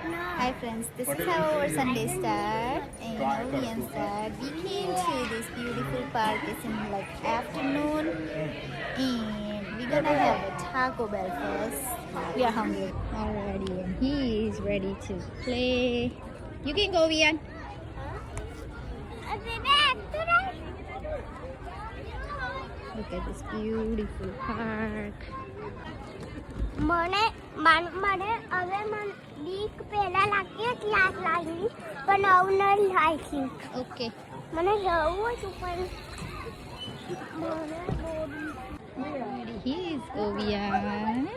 Hi friends, this is how our Sunday start and we start. We came to this beautiful park. It's in like afternoon and we're gonna have a Taco Bell first. We are hungry already and he is ready to play. You can go, Vian. Look at this beautiful park. મને હવે બીક પહેલા લાગતી હતી આગ લાગી પણ હવે ન લાગી Okay. મને જવું હતું પણ મને Ready. He is Ovian.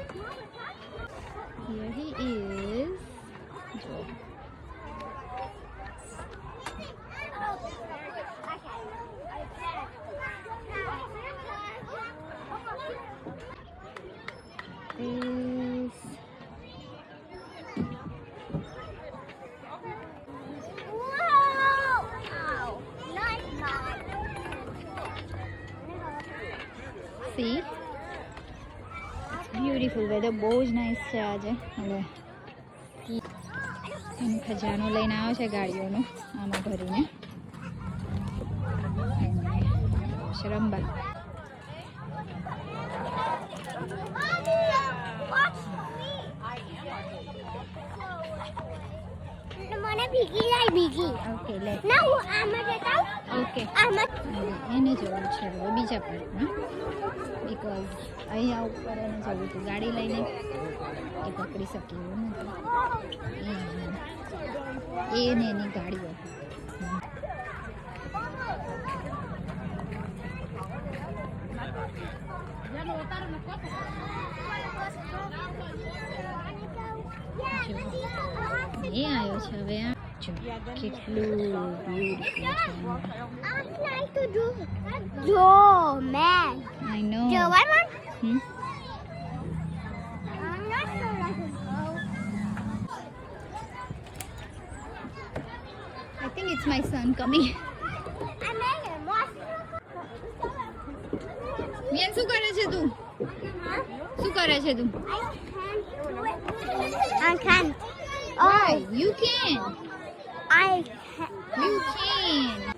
Here he is. Joe. This. See? It's beautiful weather. બહુ જ નાઇસ છે આજે. હવે એનો ખજાનો લઈને આવ્યો છે ગાડીઓનો આમાં ભરીને. શરંબા. મને ભીગી જાય ભીગી ઓકે લે. ના હું આમાં જતા ઓકે આમાં એને જવું છે હવે બીજા પાર્કમાં બિકોઝ અહીંયા ઉપર એને જવું હતું ગાડી લઈને એ પકડી શકે એવું નથી એને એની ગાડીઓ એ આવ્યો છે હવે આ જો કેટલું બ્યુટીફુલ છે જો મેન આઈ નો જવાનું I think it's my son coming. Vian, શું કરે છે તું? શું કરે છે તું? I can't. Why? You can. I You can.